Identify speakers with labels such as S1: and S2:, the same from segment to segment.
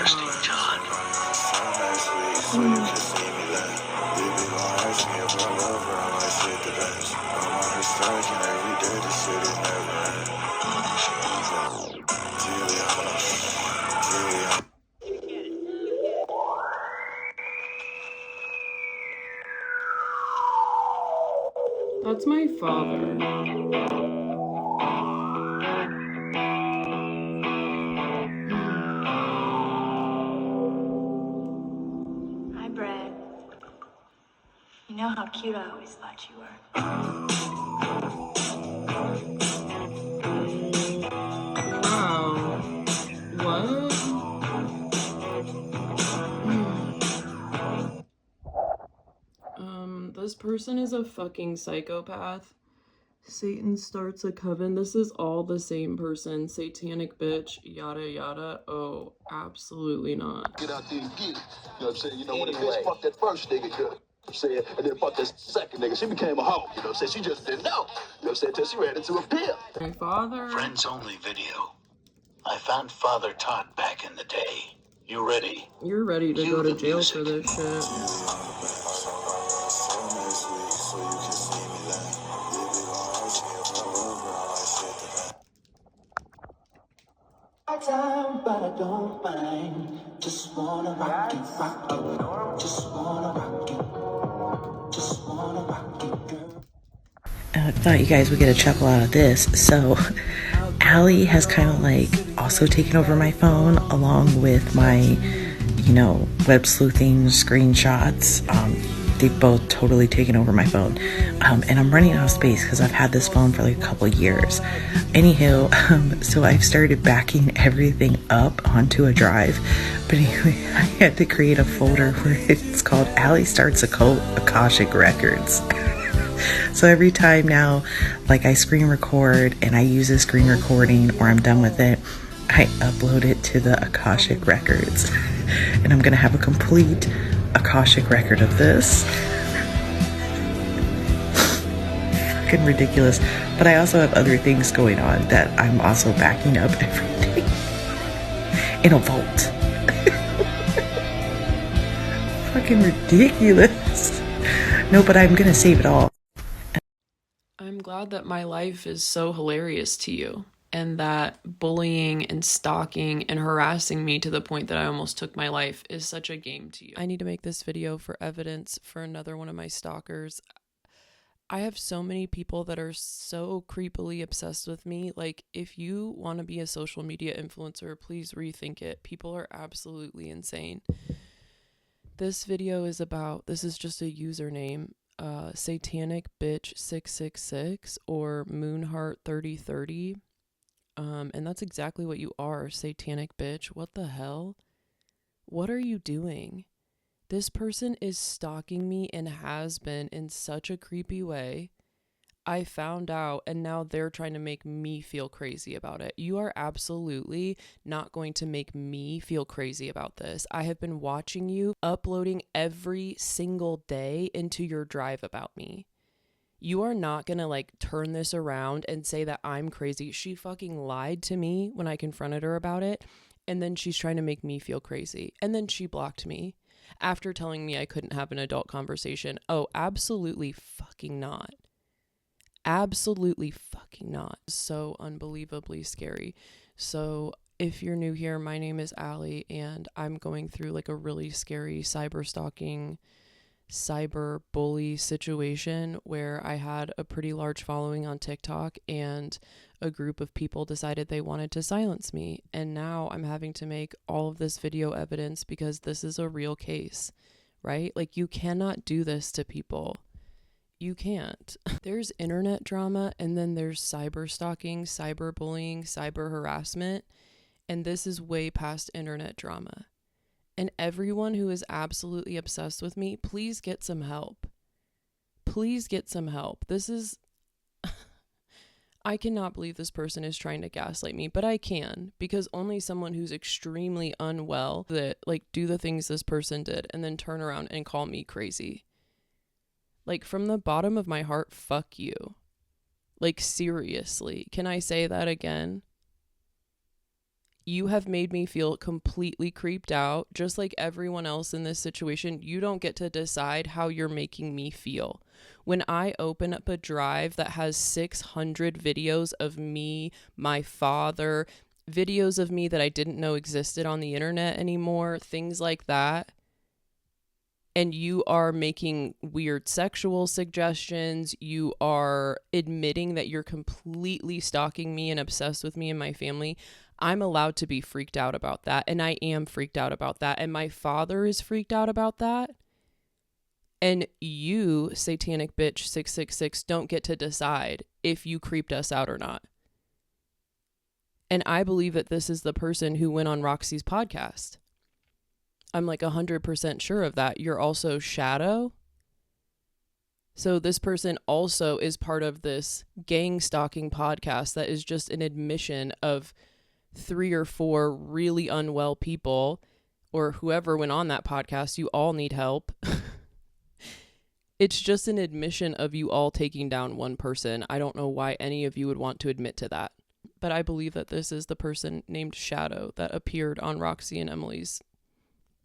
S1: thirsty, John.
S2: That's my father.
S3: Hi, Brad. You know how cute I always thought you were.
S2: Wow. What? This person is a fucking psychopath. Satanstartsacoven. This is all the same person. Satanic bitch, yada yada. Oh, absolutely not.
S4: Get out there and get it. You know what I'm saying? You know, when the bitch fucked that first nigga, you know what I'm saying? And then fucked that second nigga, she became a hoe. You know what I'm saying? She just didn't know. You know what I'm saying? Till she ran into a pill.
S2: My father.
S1: Friends only video. I found Father Todd back in the day. You ready?
S2: You're ready to go to jail for this shit.
S5: Time, but I don't mind. Just wanna rock it, Just wanna rock it. Just wanna rock it, girl. I thought you guys would get a chuckle out of this. So, Allie has kind of like also taken over my phone along with my, web sleuthing screenshots. They've both totally taken over my phone. And I'm running out of space because I've had this phone for like a couple of years. Anywho, so I've started backing everything up onto a drive. But anyway, I had to create a folder where it's called Alliestartsacult Akashic Records. So every time now, like I screen record and I use a screen recording or I'm done with it, I upload it to the Akashic Records. And I'm going to have a complete Akashic record of this. Fucking ridiculous. But I also have other things going on that I'm also backing up everything in a vault. Fucking ridiculous. No, but I'm gonna save it all.
S2: I'm glad that my life is so hilarious to you, and that bullying and stalking and harassing me to the point that I almost took my life is such a game to you. I need to make this video for evidence for another one of my stalkers. I have so many people that are so creepily obsessed with me. Like, if you want to be a social media influencer, please rethink it. People are absolutely insane. This video is about, this is just a username, Satanic Bitch 666 or Moonheart 3030. And that's exactly what you are, satanic bitch. What the hell? What are you doing? This person is stalking me and has been in such a creepy way. I found out, and now they're trying to make me feel crazy about it. You are absolutely not going to make me feel crazy about this. I have been watching you uploading every single day into your drive about me. You are not gonna like turn this around and say that I'm crazy. She fucking lied to me when I confronted her about it. And then she's trying to make me feel crazy. And then she blocked me after telling me I couldn't have an adult conversation. Oh, absolutely fucking not. Absolutely fucking not. So unbelievably scary. So if you're new here, my name is Allie, and I'm going through like a really scary cyberstalking, cyber bully situation where I had a pretty large following on TikTok, and a group of people decided they wanted to silence me. And now I'm having to make all of this video evidence because this is a real case, right? Like, you cannot do this to people. You can't. There's internet drama, and then there's cyber stalking, cyber bullying, cyber harassment, and this is way past internet drama. And everyone who is absolutely obsessed with me, please get some help. Please get some help. This is... I cannot believe this person is trying to gaslight me, but I can, because only someone who's extremely unwell that like do the things this person did and then turn around and call me crazy. Like, from the bottom of my heart, fuck you. Like, seriously, can I say that again? You have made me feel completely creeped out. Just like everyone else in this situation, you don't get to decide how you're making me feel. When I open up a drive that has 600 videos of me, my father, videos of me that I didn't know existed on the internet anymore, things like that, and you are making weird sexual suggestions, you are admitting that you're completely stalking me and obsessed with me and my family, I'm allowed to be freaked out about that. And I am freaked out about that. And my father is freaked out about that. And you, satanic bitch 666, don't get to decide if you creeped us out or not. And I believe that this is the person who went on Roxy's podcast. I'm like 100% sure of that. You're also Shadow. So this person also is part of this gang stalking podcast that is just an admission of 3 or 4 really unwell people, or whoever went on that podcast. You all need help. It's just an admission of you all taking down one person. I don't know why any of you would want to admit to that. But I believe that this is the person named Shadow that appeared on Roxy and Emily's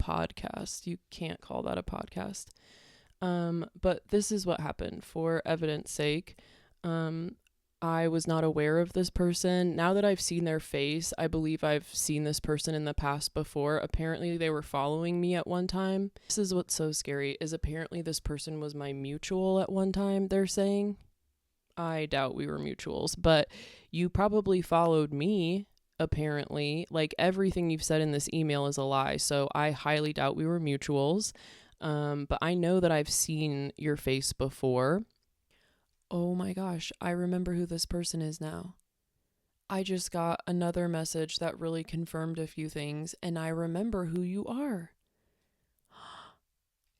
S2: podcast. You can't call that a podcast. But this is what happened. For evidence sake, I was not aware of this person. Now that I've seen their face, I believe I've seen this person in the past before. Apparently they were following me at one time. This is what's so scary, is apparently this person was my mutual at one time, they're saying. I doubt we were mutuals, but you probably followed me. Apparently, like, everything you've said in this email is a lie, so I highly doubt we were mutuals. But I know that I've seen your face before. Oh my gosh, I remember who this person is now. I just got another message that really confirmed a few things, and I remember who you are.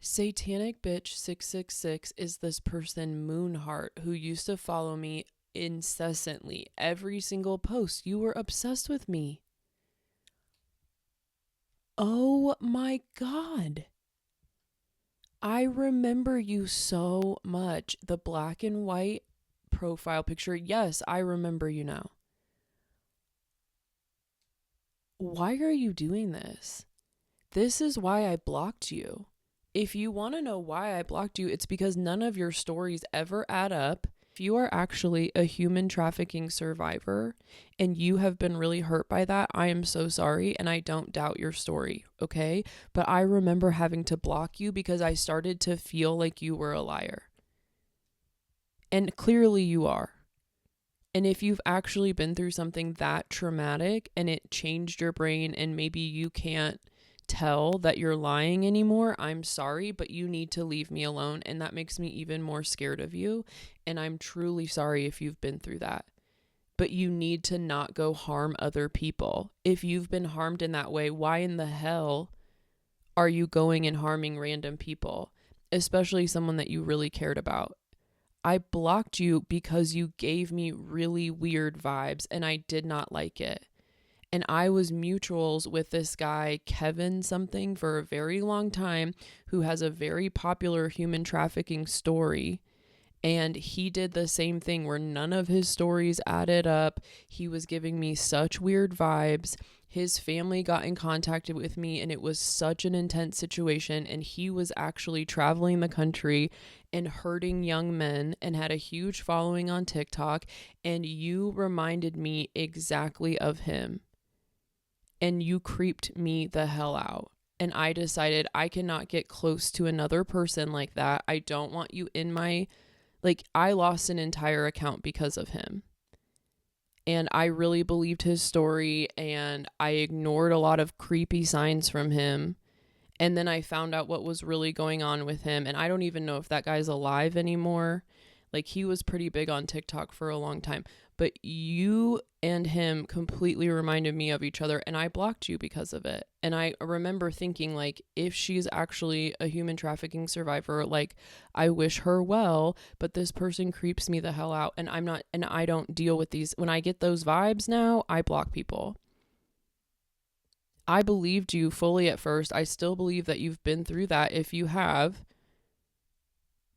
S2: Satanic bitch 666 is this person, Moonheart, who used to follow me incessantly. Every single post, you were obsessed with me. Oh my God. I remember you so much. The black and white profile picture. Yes, I remember you now. Why are you doing this? This is why I blocked you. If you want to know why I blocked you, it's because none of your stories ever add up. If you are actually a human trafficking survivor and you have been really hurt by that, I am so sorry, and I don't doubt your story, okay? But I remember having to block you because I started to feel like you were a liar. And clearly you are. And if you've actually been through something that traumatic and it changed your brain and maybe you can't tell that you're lying anymore, I'm sorry, but you need to leave me alone, and that makes me even more scared of you, and I'm truly sorry if you've been through that. But you need to not go harm other people. If you've been harmed in that way, why in the hell are you going and harming random people, especially someone that you really cared about? I blocked you because you gave me really weird vibes, and I did not like it. And I was mutuals with this guy, Kevin something, for a very long time, who has a very popular human trafficking story. And he did the same thing where none of his stories added up. He was giving me such weird vibes. His family got in contact with me, and it was such an intense situation. And he was actually traveling the country and hurting young men and had a huge following on TikTok. And you reminded me exactly of him. And you creeped me the hell out. And I decided I cannot get close to another person like that. I don't want you in my... Like, I lost an entire account because of him. And I really believed his story, and I ignored a lot of creepy signs from him. And then I found out what was really going on with him. And I don't even know if that guy's alive anymore. Like, he was pretty big on TikTok for a long time. But you and him completely reminded me of each other, and I blocked you because of it. And I remember thinking, like, if she's actually a human trafficking survivor, like, I wish her well, but this person creeps me the hell out, and I don't deal with these. When I get those vibes now, I block people. I believed you fully at first. I still believe that you've been through that if you have.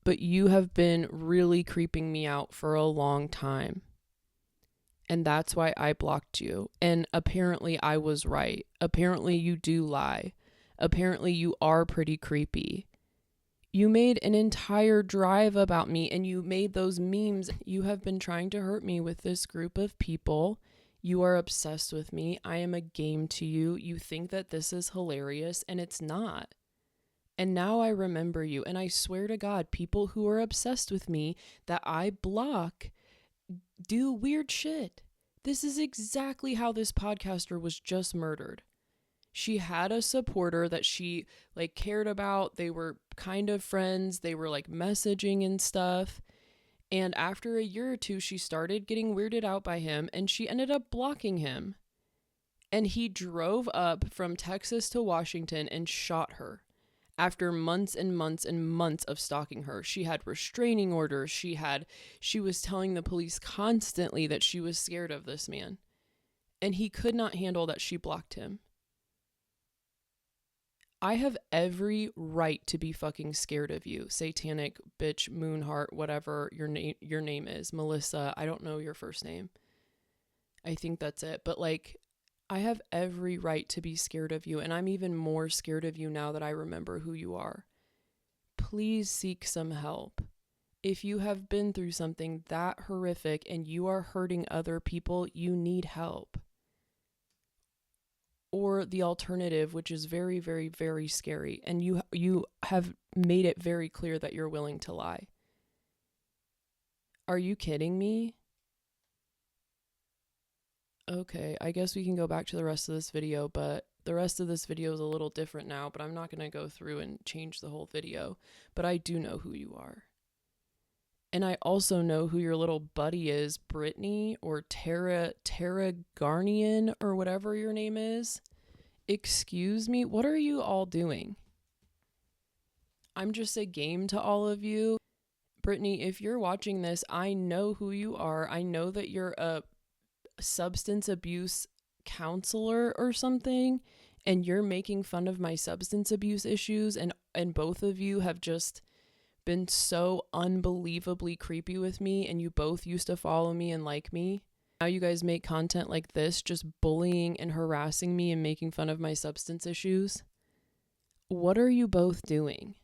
S2: But you have been really creeping me out for a long time. And that's why I blocked you. And apparently I was right. Apparently you do lie. Apparently you are pretty creepy. You made an entire drive about me and you made those memes. You have been trying to hurt me with this group of people. You are obsessed with me. I am a game to you. You think that this is hilarious and it's not. And now I remember you. And I swear to God, people who are obsessed with me that I block do weird shit. This is exactly how this podcaster was just murdered. She had a supporter that she like cared about. They were kind of friends. They were like messaging and stuff. And after a year or two, she started getting weirded out by him and she ended up blocking him. And he drove up from Texas to Washington and shot her. After months and months and months of stalking her, she had restraining orders. She was telling the police constantly that she was scared of this man. And he could not handle that she blocked him. I have every right to be fucking scared of you, satanic bitch, Moonheart, whatever your name is, Melissa. I don't know your first name. I think that's it. But like, I have every right to be scared of you, and I'm even more scared of you now that I remember who you are. Please seek some help. If you have been through something that horrific and you are hurting other people, you need help. Or the alternative, which is very, very, very scary, and you have made it very clear that you're willing to lie. Are you kidding me? Okay, I guess we can go back to the rest of this video, but the rest of this video is a little different now, but I'm not going to go through and change the whole video. But I do know who you are. And I also know who your little buddy is, Brittany or Tara Garnian or whatever your name is. Excuse me, what are you all doing? I'm just a game to all of you. Brittany, if you're watching this, I know who you are. I know that you're a substance abuse counselor or something, and you're making fun of my substance abuse issues, and both of you have just been so unbelievably creepy with me, and you both used to follow me and like me. Now you guys make content like this, just bullying and harassing me and making fun of my substance issues. What are you both doing?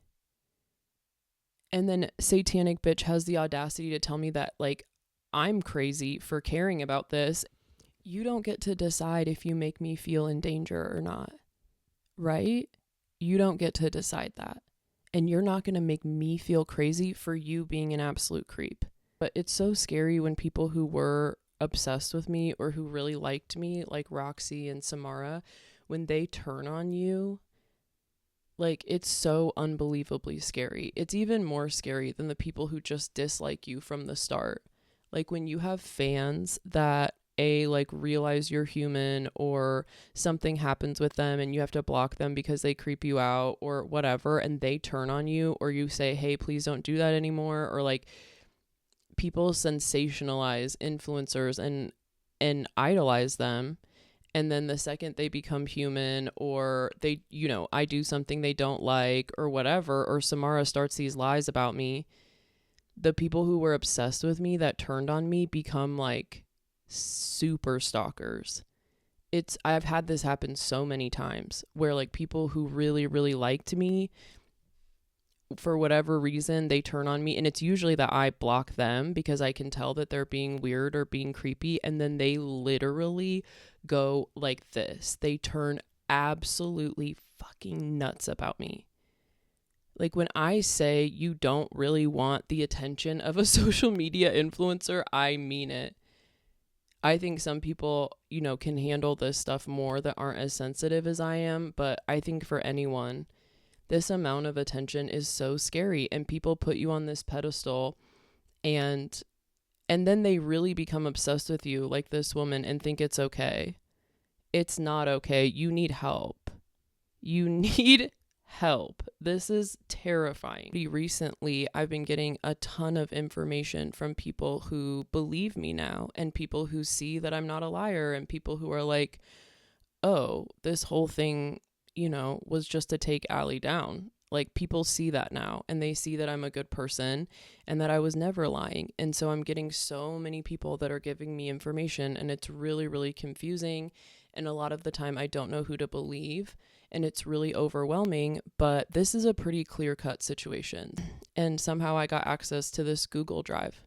S2: And then satanic bitch has the audacity to tell me that like I'm crazy for caring about this. You don't get to decide if you make me feel in danger or not, right? You don't get to decide that. And you're not going to make me feel crazy for you being an absolute creep. But it's so scary when people who were obsessed with me or who really liked me, like Roxy and Samara, when they turn on you, like, it's so unbelievably scary. It's even more scary than the people who just dislike you from the start. Like, when you have fans that like realize you're human, or something happens with them and you have to block them because they creep you out or whatever, and they turn on you, or you say, hey, please don't do that anymore, or like people sensationalize influencers and idolize them, and then the second they become human, or they, you know, I do something they don't like or whatever, or Samara starts these lies about me, the people who were obsessed with me that turned on me become like super stalkers. I've had this happen so many times where like people who really, really liked me, for whatever reason, they turn on me, and it's usually that I block them because I can tell that they're being weird or being creepy, and then they literally go like this. They turn absolutely fucking nuts about me. Like, when I say you don't really want the attention of a social media influencer, I mean it. I think some people, you know, can handle this stuff more that aren't as sensitive as I am, but I think for anyone, this amount of attention is so scary, and people put you on this pedestal, and then they really become obsessed with you, like this woman, and think it's okay. It's not okay. You need help. You need help. This is terrifying. Recently, I've been getting a ton of information from people who believe me now, and people who see that I'm not a liar, and people who are like, oh, this whole thing, you know, was just to take Allie down. Like, people see that now, and they see that I'm a good person and that I was never lying. And so I'm getting so many people that are giving me information, and it's really, really confusing. And a lot of the time I don't know who to believe, and it's really overwhelming. But this is a pretty clear-cut situation. And somehow I got access to this Google Drive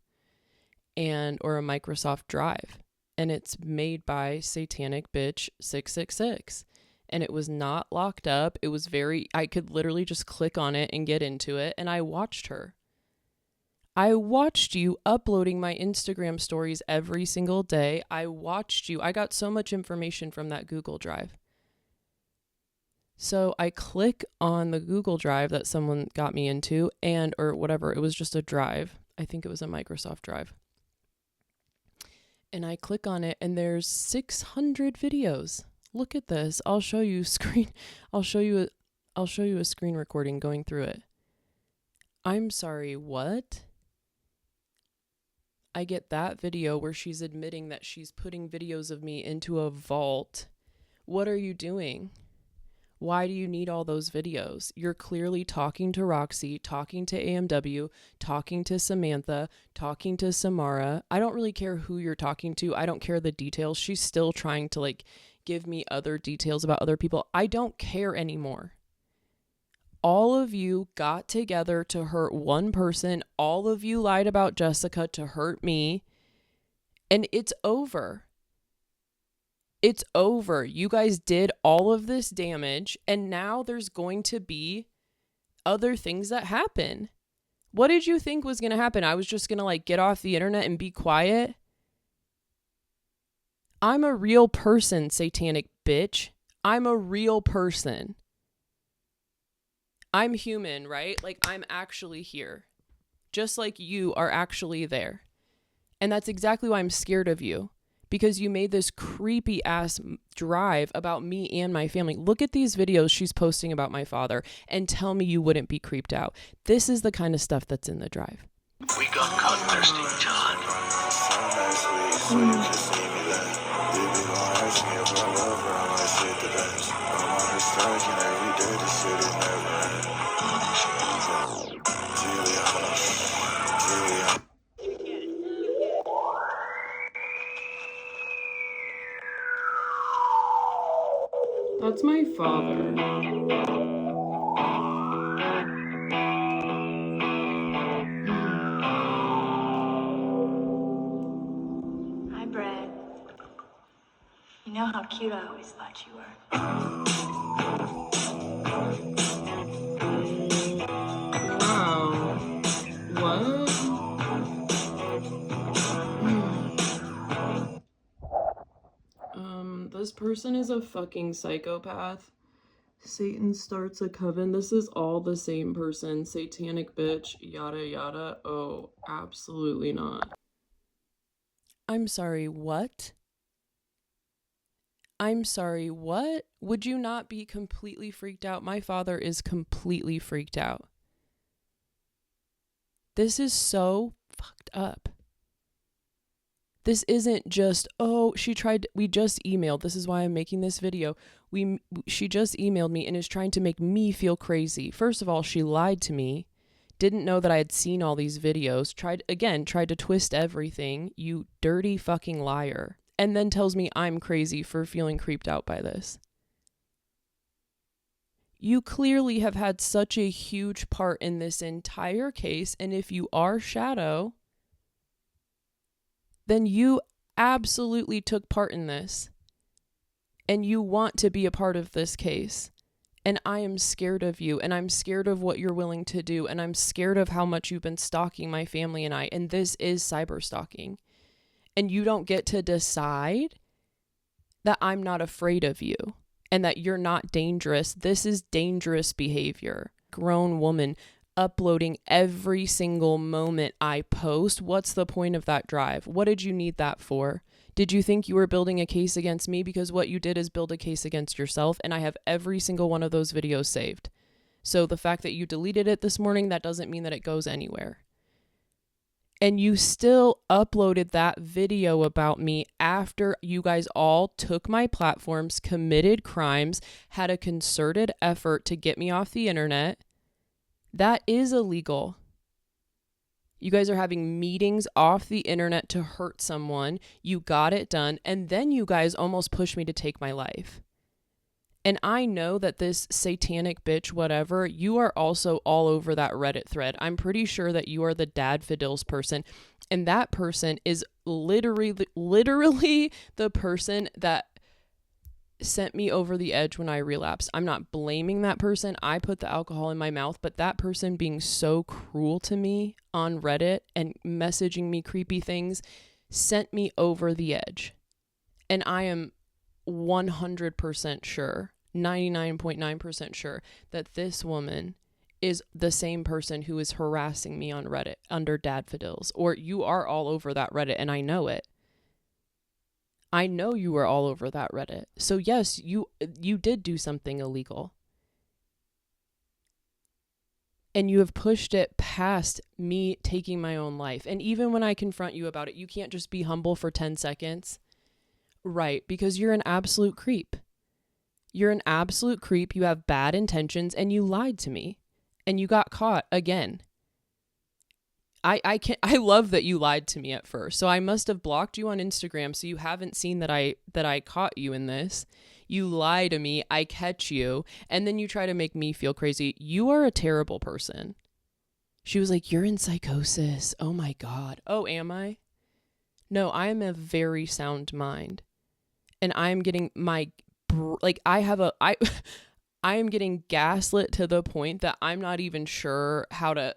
S2: or a Microsoft Drive, and it's made by Satanic Bitch 666. And it was not locked up. It was I could literally just click on it and get into it. And I watched her. I watched you uploading my Instagram stories every single day. I watched you. I got so much information from that Google Drive. So I click on the Google Drive that someone got me into, or whatever. It was just a drive. I think it was a Microsoft Drive. And I click on it, and there's 600 videos. Look at this. I'll show you a screen recording going through it. I'm sorry, what? I get that video where she's admitting that she's putting videos of me into a vault. What are you doing? Why do you need all those videos? You're clearly talking to Roxy, talking to AMW, talking to Samantha, talking to Samara. I don't really care who you're talking to. I don't care the details. She's still trying to give me other details about other people. I don't care anymore. All of you got together to hurt one person. All of you lied about Jessica to hurt me. And it's over. It's over. You guys did all of this damage, and now there's going to be other things that happen. What did you think was going to happen? I was just going to get off the internet and be quiet? I'm a real person, Satanic Bitch. I'm a real person. I'm human, right? I'm actually here. Just like you are actually there. And that's exactly why I'm scared of you. Because you made this creepy ass drive about me and my family. Look at these videos she's posting about my father and tell me you wouldn't be creeped out. This is the kind of stuff that's in the drive.
S1: We got caught thirsty, John.
S2: That's my father.
S3: Hi, Brad. You know how cute I always thought you were.
S2: Wow. What? This person is a fucking psychopath. Satanstartsacoven. This is all the same person. Satanic Bitch, yada yada. Oh, absolutely not. I'm sorry, what? I'm sorry, what? Would you not be completely freaked out? My father is completely freaked out. This is so fucked up. This isn't just, we just emailed. This is why I'm making this video. She just emailed me and is trying to make me feel crazy. First of all, she lied to me. Didn't know that I had seen all these videos. Tried to twist everything. You dirty fucking liar. And then tells me I'm crazy for feeling creeped out by this. You clearly have had such a huge part in this entire case. And if you are Shadow, then you absolutely took part in this. And you want to be a part of this case. And I am scared of you. And I'm scared of what you're willing to do. And I'm scared of how much you've been stalking my family and I. And this is cyberstalking. And you don't get to decide that I'm not afraid of you. And that you're not dangerous. This is dangerous behavior. Grown woman uploading every single moment I post. What's the point of that drive? What did you need that for? Did you think you were building a case against me? Because what you did is build a case against yourself, and I have every single one of those videos saved. So the fact that you deleted it this morning, that doesn't mean that it goes anywhere. And you still uploaded that video about me after you guys all took my platforms, committed crimes, had a concerted effort to get me off the internet. That is illegal. You guys are having meetings off the internet to hurt someone. You got it done. And then you guys almost pushed me to take my life. And I know that this satanic bitch, whatever, you are also all over that Reddit thread. I'm pretty sure that you are the Dad Fidels person. And that person is literally the person that sent me over the edge when I relapsed. I'm not blaming that person. I put the alcohol in my mouth, but that person being so cruel to me on Reddit and messaging me creepy things sent me over the edge. And I am 100% sure, 99.9% sure that this woman is the same person who is harassing me on Reddit under Dad Fidels, or you are all over that Reddit and I know it. I know you were all over that Reddit. So yes, you did do something illegal. And you have pushed it past me taking my own life. And even when I confront you about it, you can't just be humble for 10 seconds. Right, because you're an absolute creep. You're an absolute creep. You have bad intentions and you lied to me. And you got caught again. I love that you lied to me at first. So I must have blocked you on Instagram so you haven't seen that I caught you in this. You lie to me, I catch you, and then you try to make me feel crazy. You are a terrible person. She was like, "You're in psychosis." Oh my God. Oh, am I? No, I am a very sound mind. And I am getting I am getting gaslit to the point that I'm not even sure how to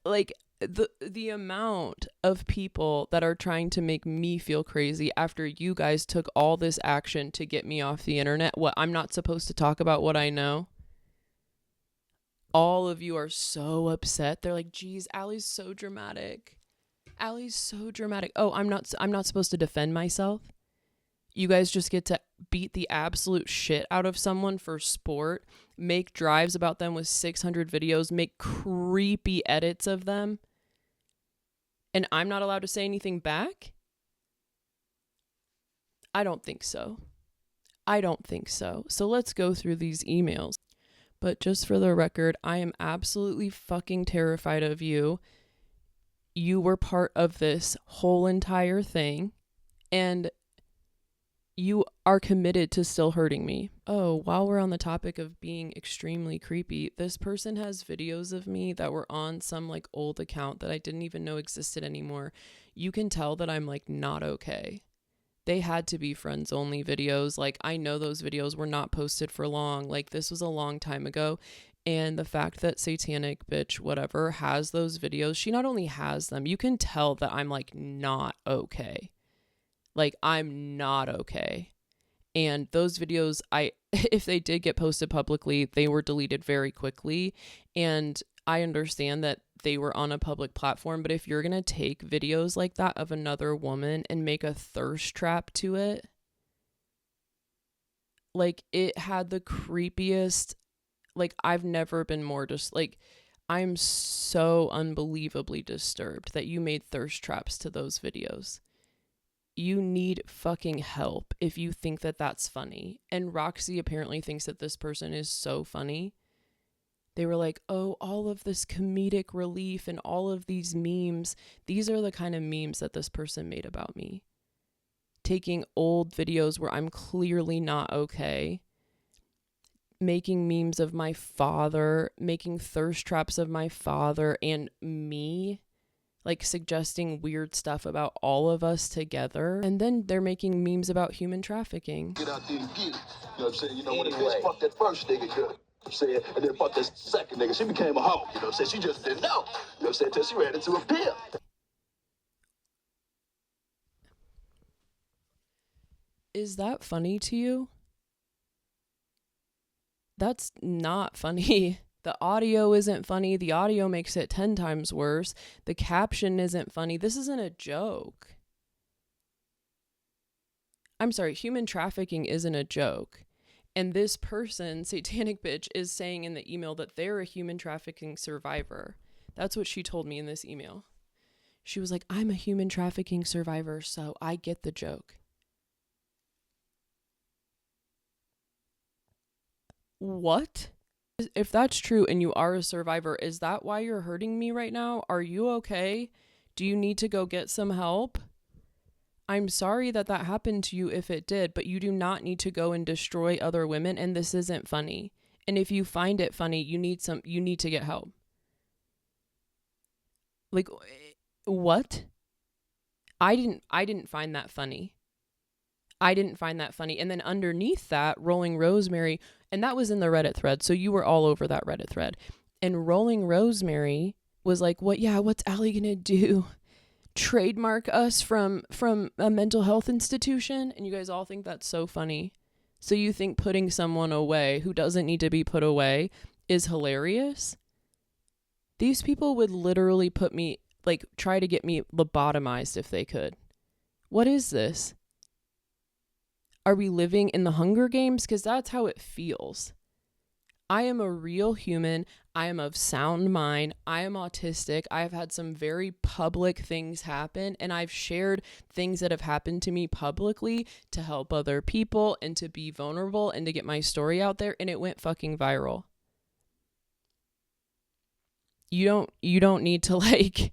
S2: like the amount of people that are trying to make me feel crazy after you guys took all this action to get me off the internet. What, I'm not supposed to talk about what I know? All of you are so upset. They're like, "Geez, Allie's so dramatic. Allie's so dramatic." Oh, I'm not supposed to defend myself. You guys just get to beat the absolute shit out of someone for sport, make drives about them with 600 videos, make creepy edits of them, and I'm not allowed to say anything back? I don't think so. So let's go through these emails. But just for the record, I am absolutely fucking terrified of you. You were part of this whole entire thing, and you are committed to still hurting me. Oh, while we're on the topic of being extremely creepy, this person has videos of me that were on some like old account that I didn't even know existed anymore. You can tell that I'm like not okay. They had to be friends only videos. Like, I know those videos were not posted for long. Like, this was a long time ago. And the fact that satanic bitch whatever has those videos, she not only has them, you can tell that I'm like not okay. Like, I'm not okay. And those videos, if they did get posted publicly, they were deleted very quickly. And I understand that they were on a public platform, but if you're going to take videos like that of another woman and make a thirst trap to it, like, it had the creepiest, like, I've never been more just, like, I'm so unbelievably disturbed that you made thirst traps to those videos. You need fucking help if you think that that's funny. And Roxy apparently thinks that this person is so funny. They were like, "Oh, all of this comedic relief and all of these memes." These are the kind of memes that this person made about me. Taking old videos where I'm clearly not okay. Making memes of my father. Making thirst traps of my father and me. Like, suggesting weird stuff about all of us together. And then they're making memes about human trafficking.
S4: Get out there and get it. You know what I'm saying? You know, when the bitch fucked that first nigga, you know what I'm saying? And then fucked that second nigga. She became a hoe. You know what I'm saying? She just didn't know. You know what I'm saying? Till she ran into a pimp.
S2: Is that funny to you? That's not funny. The audio isn't funny. The audio makes it 10 times worse. The caption isn't funny. This isn't a joke. I'm sorry, human trafficking isn't a joke. And this person, satanic bitch, is saying in the email that they're a human trafficking survivor. That's what she told me in this email. She was like, "I'm a human trafficking survivor, so I get the joke." What? If that's true and you are a survivor, is that why you're hurting me right now? Are you okay? Do you need to go get some help? I'm sorry that happened to you if it did, but you do not need to go and destroy other women, and this isn't funny. And if you find it funny, you need to get help. Like, what? I didn't find that funny. I didn't find that funny. And then underneath that, Rolling Rosemary, and that was in the Reddit thread, so you were all over that Reddit thread. And Rolling Rosemary was like, what's Allie gonna do? Trademark us from a mental health institution? And you guys all think that's so funny. So you think putting someone away who doesn't need to be put away is hilarious? These people would literally put me, like, try to get me lobotomized if they could. What is this? Are we living in the Hunger Games? Because that's how it feels. I am a real human. I am of sound mind. I am autistic. I've had some very public things happen, and I've shared things that have happened to me publicly to help other people and to be vulnerable and to get my story out there, and it went fucking viral. You don't need to, like,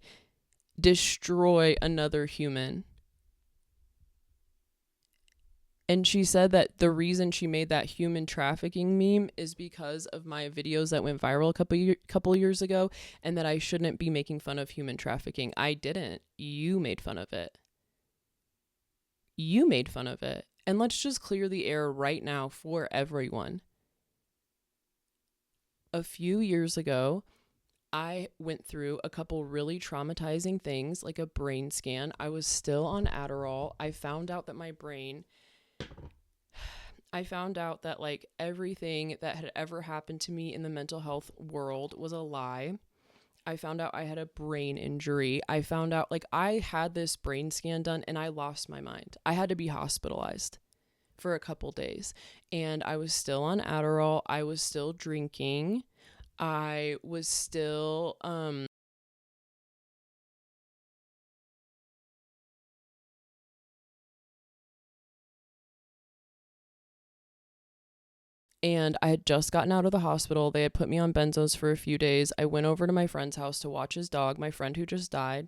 S2: destroy another human. And she said that the reason she made that human trafficking meme is because of my videos that went viral a couple years ago, and that I shouldn't be making fun of human trafficking. I didn't. You made fun of it. You made fun of it. And let's just clear the air right now for everyone. A few years ago, I went through a couple really traumatizing things, like a brain scan. I was still on Adderall. I found out that like everything that had ever happened to me in the mental health world was a lie. I found out I had a brain injury. I found out, like, I had this brain scan done and I lost my mind. I had to be hospitalized for a couple days, and I was still on Adderall. I was still drinking. I was still and I had just gotten out of the hospital. They had put me on benzos for a few days. I went over to my friend's house to watch his dog, my friend who just died.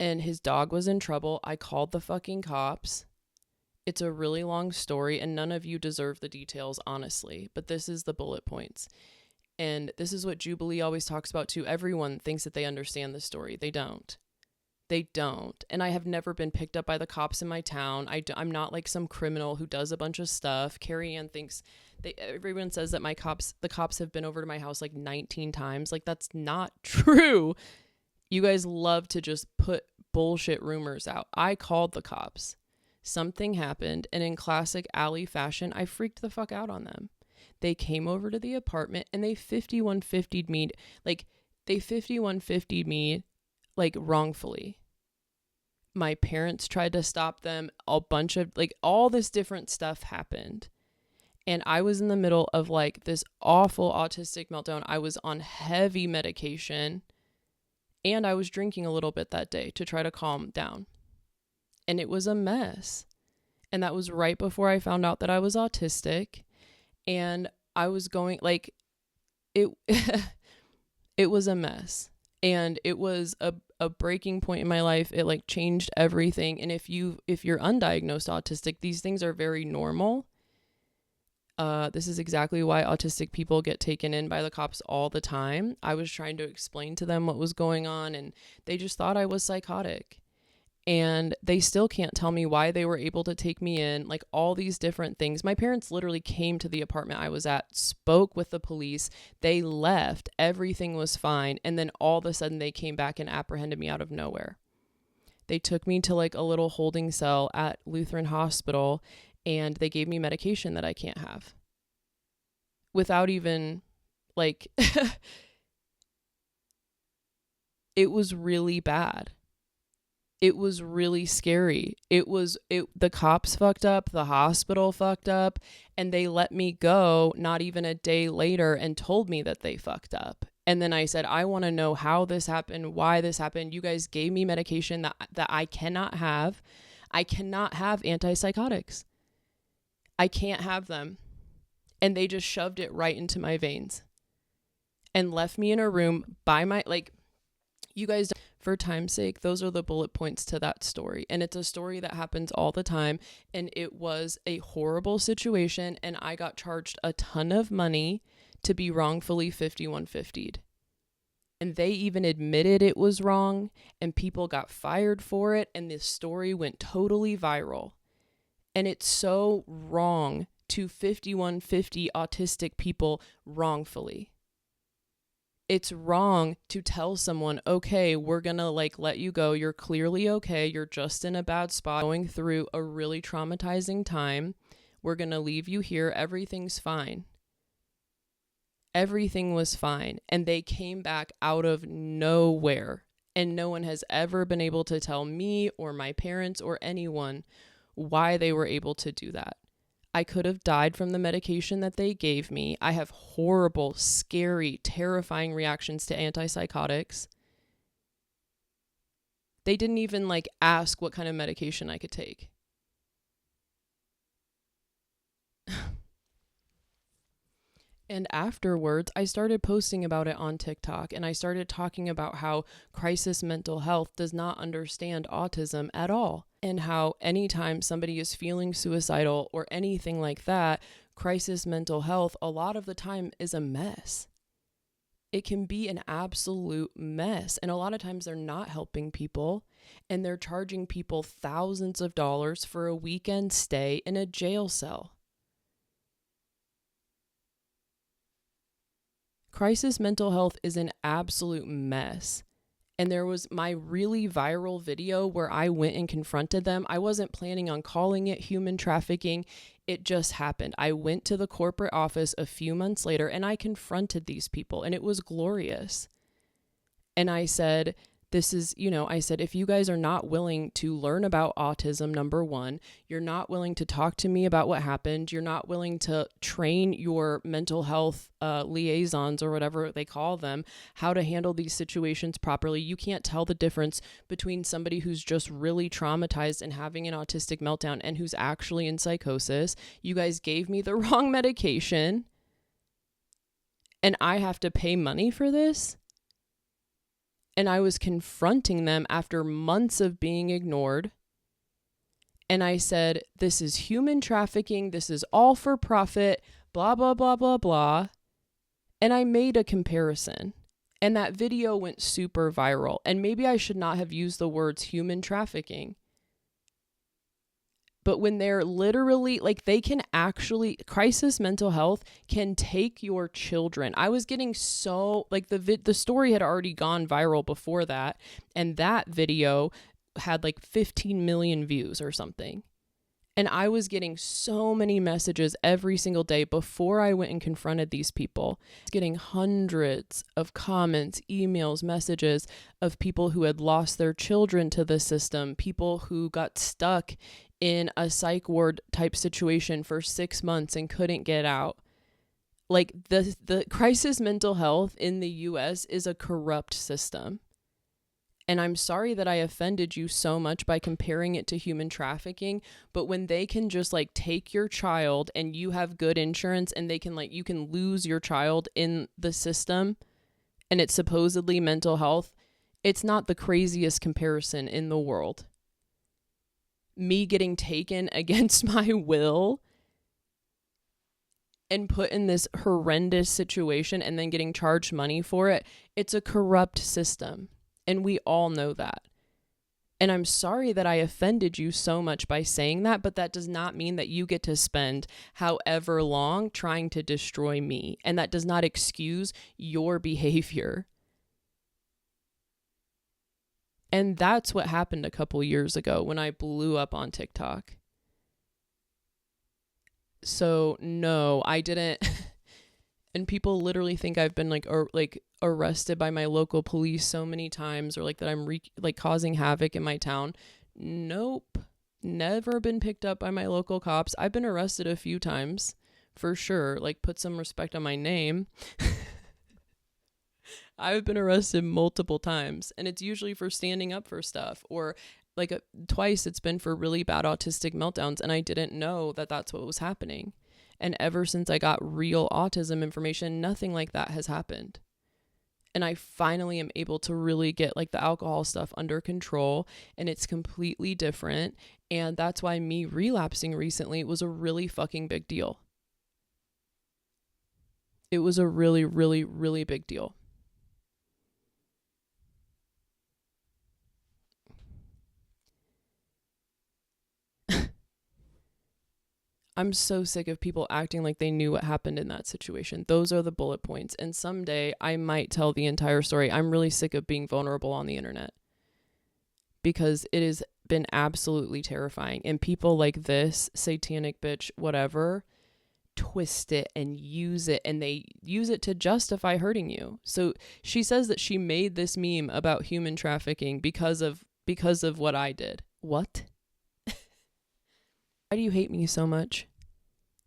S2: And his dog was in trouble. I called the fucking cops. It's a really long story, and none of you deserve the details, honestly. But this is the bullet points. And this is what Jubilee always talks about too. Everyone thinks that they understand the story. They don't. They don't. And I have never been picked up by the cops in my town. I'm not like some criminal who does a bunch of stuff. Carrie Ann thinks everyone says that the cops have been over to my house like 19 times. Like, that's not true. You guys love to just put bullshit rumors out. I called the cops. Something happened, and in classic Allie fashion, I freaked the fuck out on them. They came over to the apartment and they 5150'd me, like wrongfully. My parents tried to stop them. A bunch of, like, all this different stuff happened. And I was in the middle of like this awful autistic meltdown. I was on heavy medication, and I was drinking a little bit that day to try to calm down. And it was a mess. And that was right before I found out that I was autistic. And I was going, like, it it was a mess. And it was a breaking point in my life. It like changed everything. And if you're undiagnosed autistic, these things are very normal. This is exactly why autistic people get taken in by the cops all the time. I was trying to explain to them what was going on, and they just thought I was psychotic. And they still can't tell me why they were able to take me in, like all these different things. My parents literally came to the apartment I was at, spoke with the police. They left. Everything was fine. And then all of a sudden they came back and apprehended me out of nowhere. They took me to like a little holding cell at Lutheran Hospital, and they gave me medication that I can't have. Without even, like, it was really bad. It was really scary. The cops fucked up, the hospital fucked up, and they let me go not even a day later and told me that they fucked up. And then I said, I want to know how this happened, why this happened. You guys gave me medication that I cannot have. I cannot have antipsychotics. I can't have them. And they just shoved it right into my veins and left me in a room by my, like, you guys, for time's sake, those are the bullet points to that story. And it's a story that happens all the time. And it was a horrible situation. And I got charged a ton of money to be wrongfully 5150'd. And they even admitted it was wrong. And people got fired for it. And this story went totally viral. And it's so wrong to 5150 autistic people wrongfully. It's wrong to tell someone, okay, we're going to like let you go. You're clearly okay. You're just in a bad spot, going through a really traumatizing time. We're going to leave you here. Everything's fine. Everything was fine. And they came back out of nowhere. And no one has ever been able to tell me or my parents or anyone why they were able to do that. I could have died from the medication that they gave me. I have horrible, scary, terrifying reactions to antipsychotics. They didn't even like ask what kind of medication I could take. And afterwards, I started posting about it on TikTok, and I started talking about how crisis mental health does not understand autism at all, and how anytime somebody is feeling suicidal or anything like that, crisis mental health a lot of the time is a mess. It can be an absolute mess, and a lot of times they're not helping people, and they're charging people thousands of dollars for a weekend stay in a jail cell. Crisis mental health is an absolute mess. And there was my really viral video where I went and confronted them. I wasn't planning on calling it human trafficking. It just happened. I went to the corporate office a few months later and I confronted these people, and it was glorious. And I said, I said, if you guys are not willing to learn about autism, number one, you're not willing to talk to me about what happened, you're not willing to train your mental health liaisons or whatever they call them, how to handle these situations properly. You can't tell the difference between somebody who's just really traumatized and having an autistic meltdown and who's actually in psychosis. You guys gave me the wrong medication, and I have to pay money for this? And I was confronting them after months of being ignored. And I said, this is human trafficking. This is all for profit, blah, blah, blah, blah, blah. And I made a comparison. And that video went super viral. And maybe I should not have used the words human trafficking. But when they're literally, like, they can actually, crisis mental health can take your children. I was getting so, like, the story had already gone viral before that. And that video had like 15 million views or something. And I was getting so many messages every single day before I went and confronted these people. I was getting hundreds of comments, emails, messages of people who had lost their children to the system, people who got stuck in a psych ward type situation for 6 months and couldn't get out. Like the crisis mental health in the US is a corrupt system. And I'm sorry that I offended you so much by comparing it to human trafficking, but when they can just like take your child and you have good insurance and they can like, you can lose your child in the system and it's supposedly mental health, it's not the craziest comparison in the world. Me getting taken against my will and put in this horrendous situation and then getting charged money for it, it's a corrupt system. And we all know that. And I'm sorry that I offended you so much by saying that, but that does not mean that you get to spend however long trying to destroy me. And that does not excuse your behavior. And that's what happened a couple years ago when I blew up on TikTok. So no, I didn't. And people literally think I've been like arrested by my local police so many times, or like that I'm causing havoc in my town. Nope. Never been picked up by my local cops. I've been arrested a few times for sure. Like, put some respect on my name. I've been arrested multiple times, and it's usually for standing up for stuff, or twice it's been for really bad autistic meltdowns, and I didn't know that that's what was happening. And ever since I got real autism information, nothing like that has happened. And I finally am able to really get like the alcohol stuff under control, and it's completely different. And that's why me relapsing recently was a really fucking big deal. It was a really, really, really big deal. I'm so sick of people acting like they knew what happened in that situation. Those are the bullet points. And someday I might tell the entire story. I'm really sick of being vulnerable on the internet because it has been absolutely terrifying. And people like this, satanic bitch, whatever, twist it and use it, and they use it to justify hurting you. So she says that she made this meme about human trafficking because of what I did. What? Why do you hate me so much?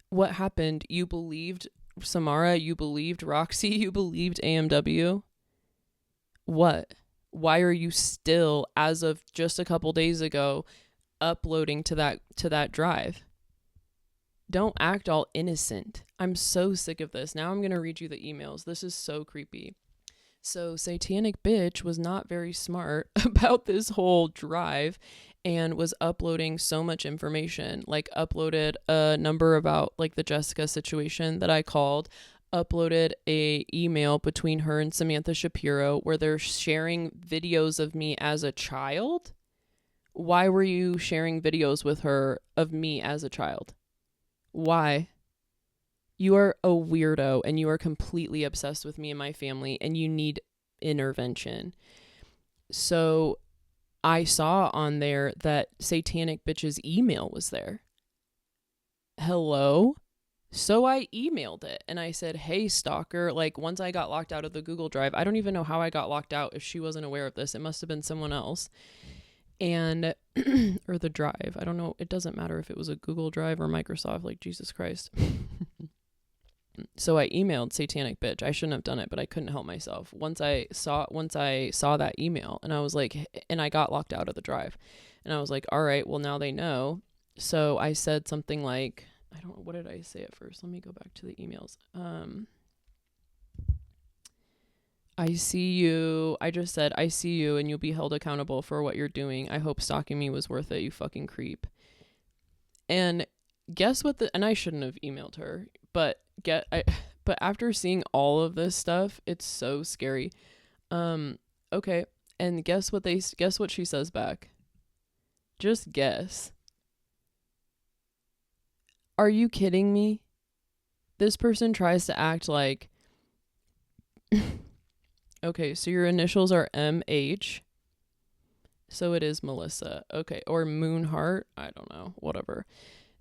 S2: What happened? You believed Samara, you believed Roxy, you believed AMW? What? Why are you still, as of just a couple days ago, uploading to that drive? Don't act all innocent. I'm so sick of this. Now I'm going to read you the emails. This is so creepy. So Satanic Bitch was not very smart about this whole drive and was uploading so much information, like uploaded a number about like the Jessica situation that I called, uploaded a email between her and Samantha Shapiro where they're sharing videos of me as a child. Why were you sharing videos with her of me as a child? Why? You are a weirdo and you are completely obsessed with me and my family and you need intervention. So I saw on there that Satanic Bitch's email was there. Hello? So I emailed it and I said, hey, Stalker, like once I got locked out of the Google Drive, I don't even know how I got locked out if she wasn't aware of this. It must have been someone else. And, or the drive. I don't know. It doesn't matter if it was a Google Drive or Microsoft, like Jesus Christ. So I emailed Satanic Bitch. I shouldn't have done it, but I couldn't help myself. Once I saw that email and I was like, and I got locked out of the drive and I was like, all right, well now they know. So I said something like, I don't know, what did I say at first? Let me go back to the emails. I see you. I just said, I see you and you'll be held accountable for what you're doing. I hope stalking me was worth it, you fucking creep. And guess what and I shouldn't have emailed her, but after seeing all of this stuff, it's so scary. Okay. And guess what she says back? Just guess. Are you kidding me? This person tries to act like, okay, so your initials are MH. So it is Melissa. Okay. Or Moonheart. I don't know. Whatever.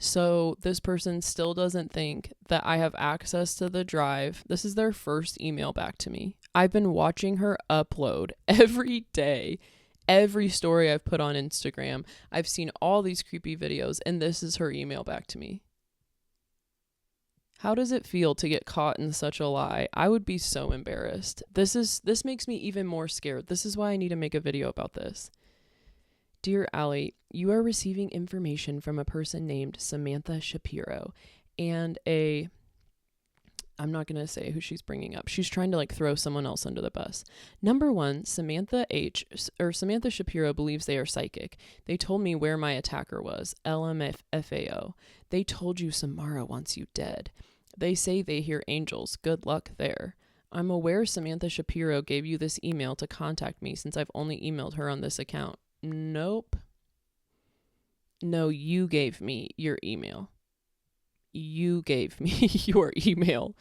S2: So this person still doesn't think that I have access to the drive. This is their first email back to me. I've been watching her upload every day, every story I've put on Instagram. I've seen all these creepy videos, and this is her email back to me. How does it feel to get caught in such a lie? I would be so embarrassed. This makes me even more scared. This is why I need to make a video about this. Dear Allie, you are receiving information from a person named Samantha Shapiro and I'm not going to say who she's bringing up. She's trying to like throw someone else under the bus. Number one, Samantha Shapiro believes they are psychic. They told me where my attacker was. LMFAO. They told you Samara wants you dead. They say they hear angels. Good luck there. I'm aware Samantha Shapiro gave you this email to contact me since I've only emailed her on this account. Nope. No, you gave me your email. You gave me your email.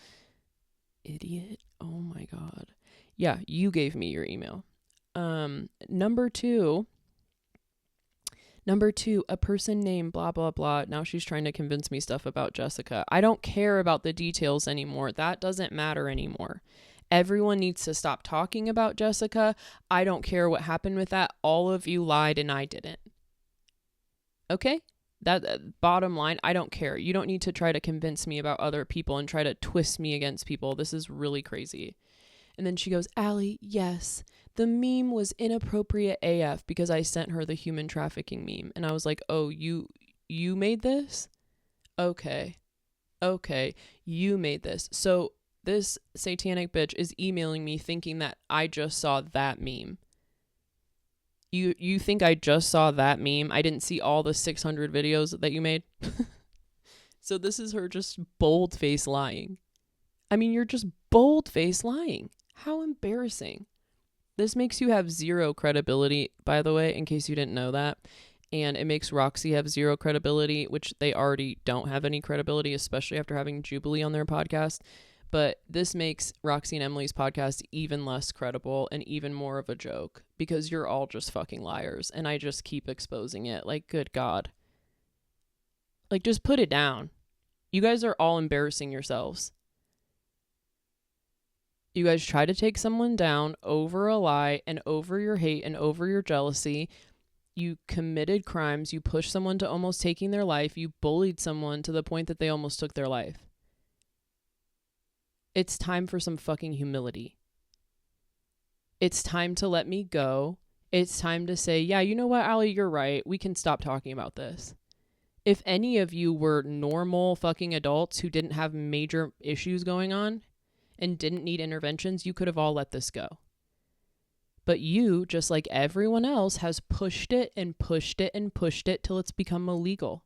S2: Idiot. Oh my God. Yeah, you gave me your email. Number two, a person named blah, blah, blah. Now she's trying to convince me stuff about Jessica. I don't care about the details anymore. That doesn't matter anymore. Everyone needs to stop talking about Jessica. I don't care what happened with that. All of you lied and I didn't. Okay? That bottom line, I don't care. You don't need to try to convince me about other people and try to twist me against people. This is really crazy. And then she goes, Allie, yes, the meme was inappropriate AF because I sent her the human trafficking meme. And I was like, oh, you made this? Okay. Okay, you made this. So this satanic bitch is emailing me thinking that I just saw that meme. You think I just saw that meme? I didn't see all the 600 videos that you made? So this is her just bold-faced lying. I mean, you're just bold-faced lying. How embarrassing. This makes you have zero credibility, by the way, in case you didn't know that. And it makes Roxy have zero credibility, which they already don't have any credibility, especially after having Jubilee on their podcast. But this makes Roxy and Emily's podcast even less credible and even more of a joke because you're all just fucking liars. And I just keep exposing it. Like, good God. Like, just put it down. You guys are all embarrassing yourselves. You guys try to take someone down over a lie and over your hate and over your jealousy. You committed crimes. You pushed someone to almost taking their life. You bullied someone to the point that they almost took their life. It's time for some fucking humility. It's time to let me go. It's time to say, yeah, you know what, Allie, you're right. We can stop talking about this. If any of you were normal fucking adults who didn't have major issues going on and didn't need interventions, you could have all let this go. But you, just like everyone else, has pushed it and pushed it and pushed it till it's become illegal.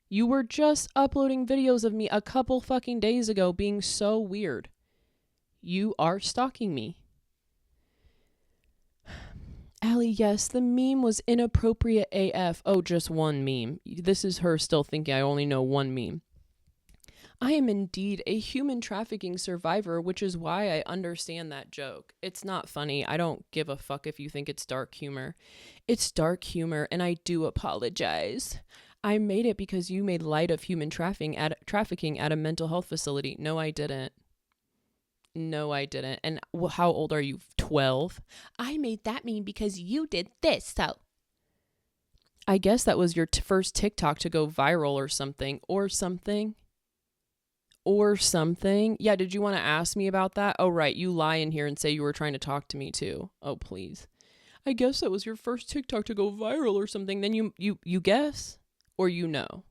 S2: You were just uploading videos of me a couple fucking days ago being so weird. You are stalking me. Allie, yes, the meme was inappropriate AF. Oh, just one meme. This is her still thinking I only know one meme. I am indeed a human trafficking survivor, which is why I understand that joke. It's not funny. I don't give a fuck if you think it's dark humor. It's dark humor, and I do apologize. I made it because you made light of human trafficking at a mental health facility. No, I didn't. No, I didn't. And how old are you? 12? I made that meme because you did this, so. I guess that was your first TikTok to go viral or something. Yeah, did you want to ask me about that? Oh, right. You lie in here and say you were trying to talk to me too. Oh, please. I guess that was your first TikTok to go viral or something. Then you guess or you know.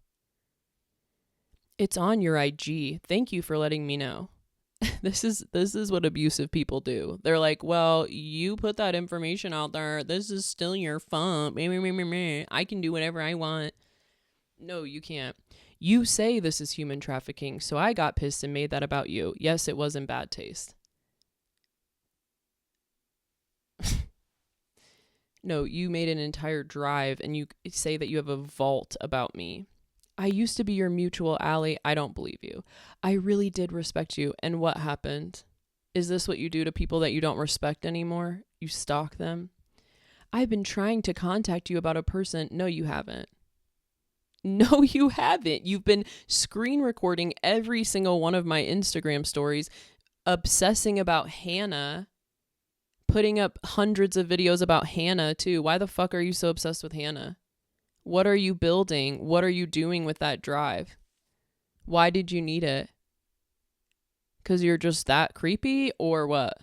S2: It's on your IG. Thank you for letting me know. This is what abusive people do. They're like, well, you put that information out there. This is still your fault. I can do whatever I want. No, you can't. You say this is human trafficking, so I got pissed and made that about you. Yes, it was in bad taste. No, you made an entire drive and you say that you have a vault about me. I used to be your mutual ally. I don't believe you. I really did respect you. And what happened? Is this what you do to people that you don't respect anymore? You stalk them? I've been trying to contact you about a person. No, you haven't. No, you haven't. You've been screen recording every single one of my Instagram stories, obsessing about Hannah, putting up hundreds of videos about Hannah too. Why the fuck are you so obsessed with Hannah? What are you building? What are you doing with that drive? Why did you need it? Because you're just that creepy or what?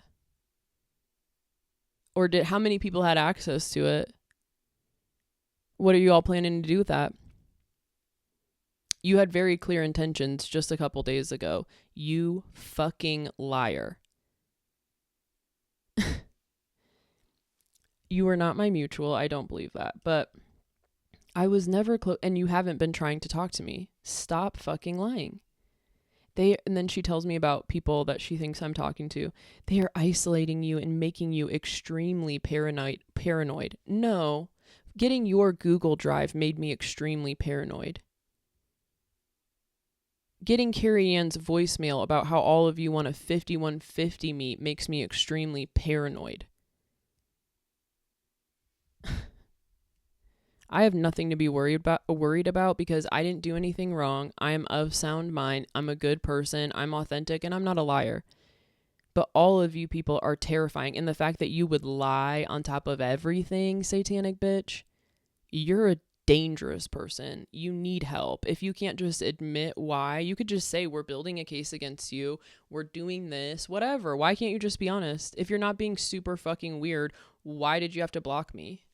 S2: Or how many people had access to it? What are you all planning to do with that? You had very clear intentions just a couple days ago. You fucking liar. You are not my mutual. I don't believe that. But I was never close, and you haven't been trying to talk to me. Stop fucking lying. And then she tells me about people that she thinks I'm talking to. They are isolating you and making you extremely paranoid. No, getting your Google Drive made me extremely paranoid. Getting Carrie Ann's voicemail about how all of you want a 5150 meet makes me extremely paranoid. I have nothing to be worried about because I didn't do anything wrong. I am of sound mind. I'm a good person. I'm authentic and I'm not a liar. But all of you people are terrifying. And the fact that you would lie on top of everything, satanic bitch, you're a dangerous person. You need help. If you can't just admit why, you could just say, we're building a case against you. We're doing this, whatever. Why can't you just be honest? If you're not being super fucking weird, why did you have to block me?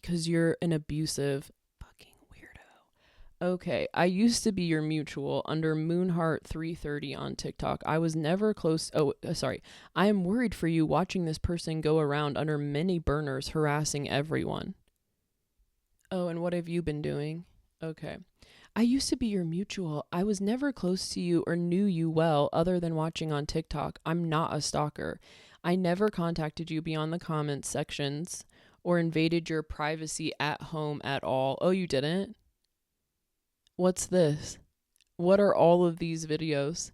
S2: Because you're an abusive fucking weirdo. Okay, I used to be your mutual under Moonheart330 on TikTok. I was never close. Sorry. I am worried for you watching this person go around under many burners harassing everyone. Oh, and what have you been doing? Okay. I used to be your mutual. I was never close to you or knew you well other than watching on TikTok. I'm not a stalker. I never contacted you beyond the comments sections or invaded your privacy at home at all. Oh, you didn't? What's this? What are all of these videos?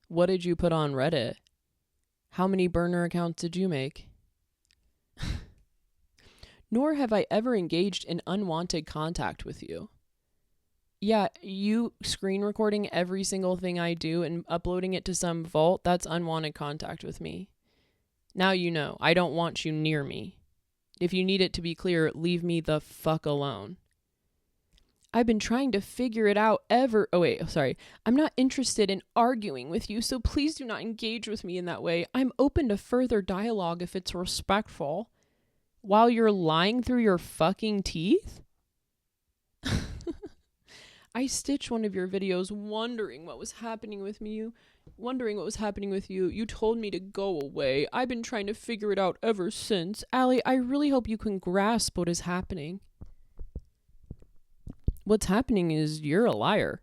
S2: What did you put on Reddit? How many burner accounts did you make? Nor have I ever engaged in unwanted contact with you. Yeah, you screen recording every single thing I do and uploading it to some vault, that's unwanted contact with me. Now you know, I don't want you near me. If you need it to be clear, leave me the fuck alone. I've been trying to figure it out I'm not interested in arguing with you, so please do not engage with me in that way. I'm open to further dialogue if it's respectful. While you're lying through your fucking teeth? I stitched one of your videos wondering what was happening with you. You told me to go away. I've been trying to figure it out ever since. Allie, I really hope you can grasp what is happening. What's happening is you're a liar.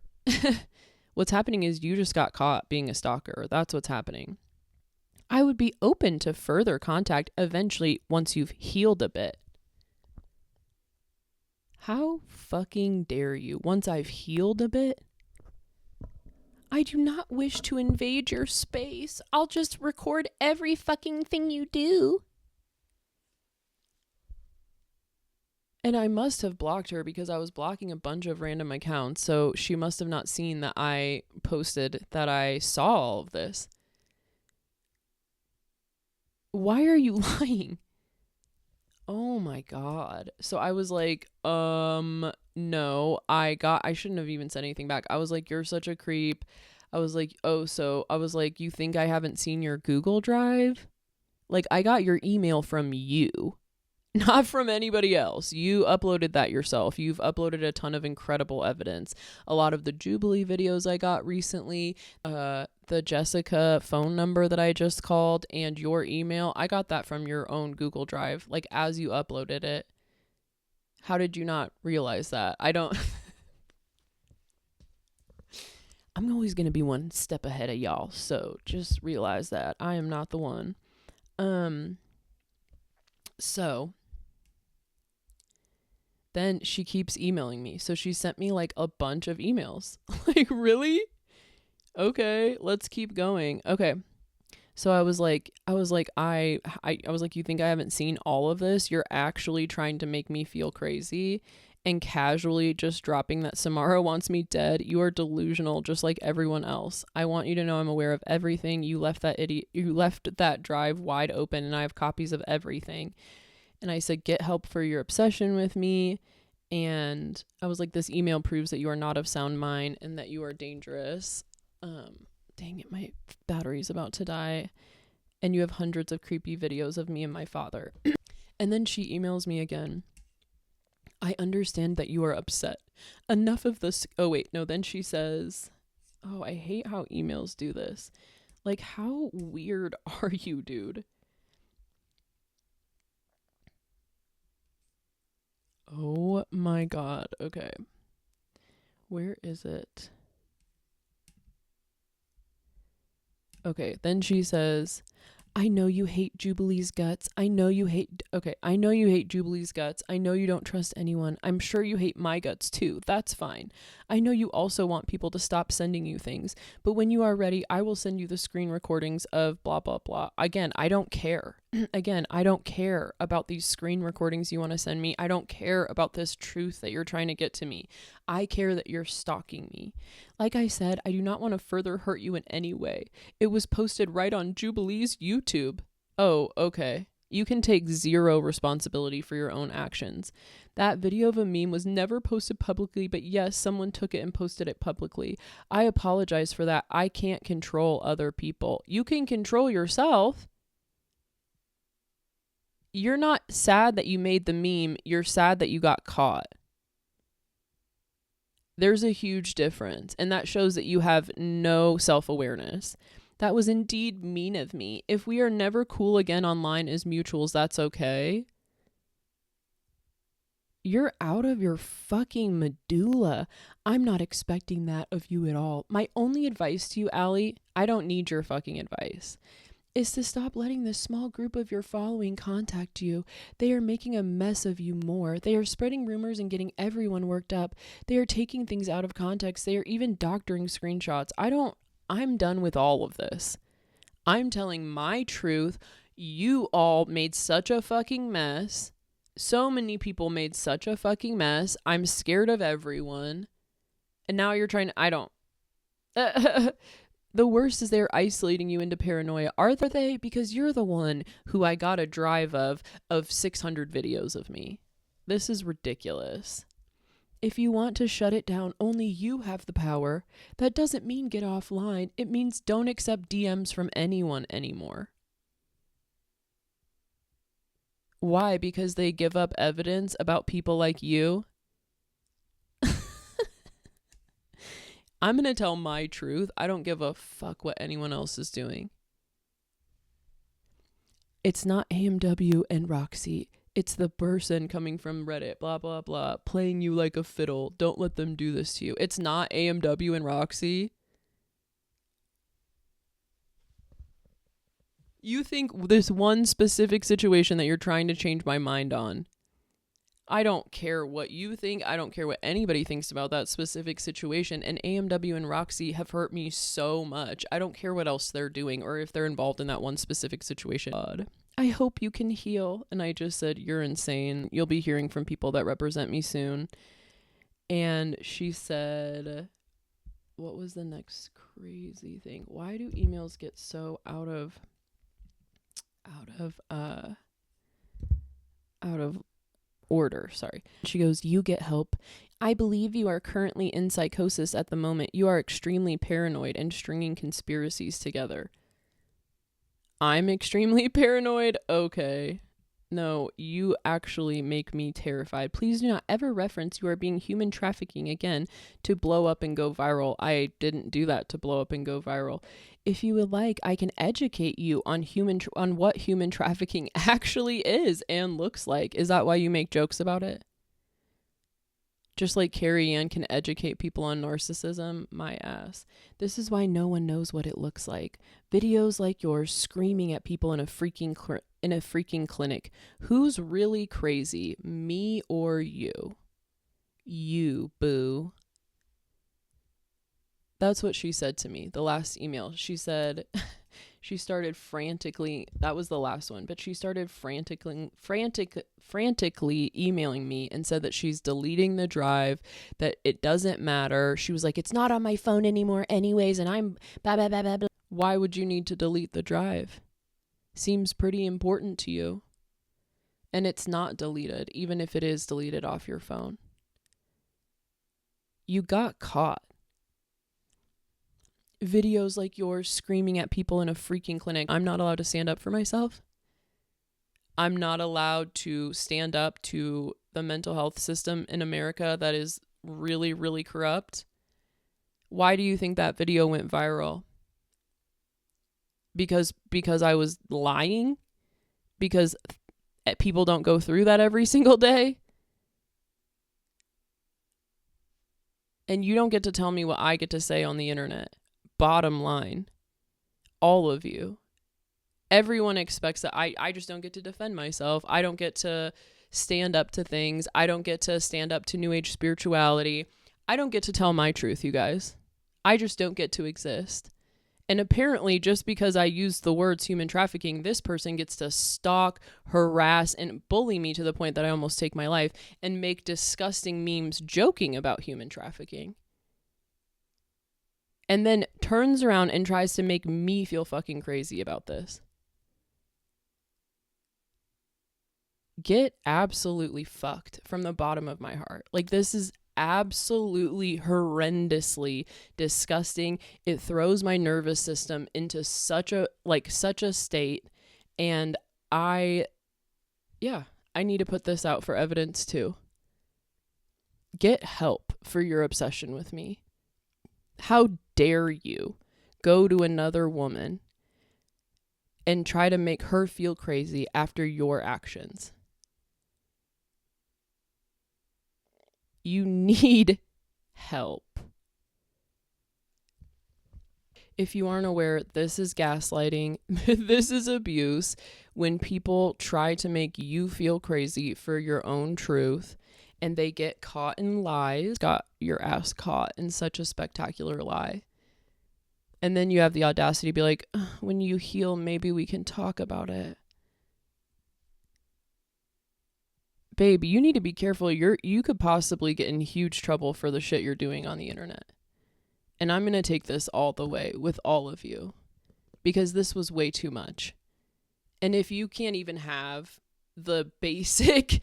S2: What's happening is you just got caught being a stalker. That's what's happening. I would be open to further contact eventually once you've healed a bit. How fucking dare you? Once I've healed a bit? I do not wish to invade your space. I'll just record every fucking thing you do. And I must have blocked her because I was blocking a bunch of random accounts, so she must have not seen that I posted that I saw all of this. Why are you lying? Oh my god. So I was like, no, I shouldn't have even said anything back. I was like, you're such a creep. I was like, you think I haven't seen your Google Drive? Like, I got your email from you. Not from anybody else. You uploaded that yourself. You've uploaded a ton of incredible evidence. A lot of the Jubilee videos I got recently, the Jessica phone number that I just called, and your email, I got that from your own Google Drive, like as you uploaded it. How did you not realize that? I'm always going to be one step ahead of y'all, so just realize that. I am not the one. So then she keeps emailing me. So she sent me like a bunch of emails. Like, really? Okay, let's keep going. Okay. So I was like, you think I haven't seen all of this? You're actually trying to make me feel crazy and casually just dropping that Samara wants me dead. You are delusional just like everyone else. I want you to know I'm aware of everything. You left that drive wide open and I have copies of everything. And I said, get help for your obsession with me. And I was like, this email proves that you are not of sound mind and that you are dangerous. Dang it, my battery's about to die. And you have hundreds of creepy videos of me and my father. And then she emails me again. I understand that you are upset. Enough of this. Oh, wait, no. Then she says, oh, I hate how emails do this. Like, how weird are you, dude? Oh my god. Okay. Where is it? Okay, then she says, I know you hate Jubilee's guts. I know you hate Jubilee's guts. I know you don't trust anyone. I'm sure you hate my guts too. That's fine. I know you also want people to stop sending you things, but when you are ready, I will send you the screen recordings of blah, blah, blah. Again, I don't care. I don't care about these screen recordings you want to send me. I don't care about this truth that you're trying to get to me. I care that you're stalking me. Like I said, I do not want to further hurt you in any way. It was posted right on Jubilee's YouTube. Oh, okay. You can take zero responsibility for your own actions. That video of a meme was never posted publicly, but yes, someone took it and posted it publicly. I apologize for that. I can't control other people. You can control yourself. You're not sad that you made the meme. You're sad that you got caught. There's a huge difference, and that shows that you have no self-awareness. That was indeed mean of me. If we are never cool again online as mutuals, that's okay. You're out of your fucking medulla. I'm not expecting that of you at all. My only advice to you, Allie, I don't need your fucking advice, is to stop letting this small group of your following contact you. They are making a mess of you more. They are spreading rumors and getting everyone worked up. They are taking things out of context. They are even doctoring screenshots. I'm done with all of this. I'm telling my truth. You all made such a fucking mess. So many people made such a fucking mess. I'm scared of everyone. And now you're trying to, I don't. The worst is they're isolating you into paranoia. Are they? Because you're the one who I got a drive of 600 videos of me. This is ridiculous. If you want to shut it down, only you have the power. That doesn't mean get offline. It means don't accept DMs from anyone anymore. Why? Because they give up evidence about people like you? I'm going to tell my truth. I don't give a fuck what anyone else is doing. It's not AMW and Roxy. It's the person coming from Reddit, blah, blah, blah, playing you like a fiddle. Don't let them do this to you. It's not AMW and Roxy. You think this one specific situation that you're trying to change my mind on. I don't care what you think. I don't care what anybody thinks about that specific situation. And AMW and Roxy have hurt me so much. I don't care what else they're doing or if they're involved in that one specific situation. God. I hope you can heal. And I just said, you're insane. You'll be hearing from people that represent me soon. And she said, what was the next crazy thing? Why do emails get so out of order? Sorry. She goes, you get help. I believe you are currently in psychosis at the moment. You are extremely paranoid and stringing conspiracies together. I'm extremely paranoid? Okay. No, you actually make me terrified. Please do not ever reference you are being human trafficking again to blow up and go viral. I didn't do that to blow up and go viral. If you would like, I can educate you on what human trafficking actually is and looks like. Is that why you make jokes about it? Just like Carrie Ann can educate people on narcissism, my ass. This is why no one knows what it looks like. Videos like yours screaming at people in a freaking clinic. Who's really crazy, me or you? You, boo. That's what she said to me, the last email. She said, she started frantically, that was the last one, but she started frantically emailing me and said that she's deleting the drive, that it doesn't matter. She was like, it's not on my phone anymore anyways, and I'm blah, blah, blah, blah, blah. Why would you need to delete the drive? Seems pretty important to you. And it's not deleted, even if it is deleted off your phone. You got caught. Videos like yours screaming at people in a freaking clinic. I'm not allowed to stand up for myself. I'm not allowed to stand up to the mental health system in America that is really, really corrupt. Why do you think that video went viral? Because I was lying? Because people don't go through that every single day? And you don't get to tell me what I get to say on the internet. Bottom line, all of you, everyone expects that I just don't get to defend myself. I don't get to stand up to things. I don't get to stand up to New Age spirituality. I don't get to tell my truth, you guys. I just don't get to exist. And apparently, just because I use the words human trafficking, this person gets to stalk, harass, and bully me to the point that I almost take my life and make disgusting memes joking about human trafficking. And then turns around and tries to make me feel fucking crazy about this. Get absolutely fucked from the bottom of my heart. Like, this is absolutely horrendously disgusting. It throws my nervous system into such a state. And I need to put this out for evidence too. Get help for your obsession with me. How dare you go to another woman and try to make her feel crazy after your actions? You need help. If you aren't aware, this is gaslighting. This is abuse. When people try to make you feel crazy for your own truth and they get caught in lies, got your ass caught in such a spectacular lie. And then you have the audacity to be like, when you heal, maybe we can talk about it. Babe, you need to be careful. You could possibly get in huge trouble for the shit you're doing on the internet. And I'm going to take this all the way with all of you, because this was way too much. And if you can't even have the basic,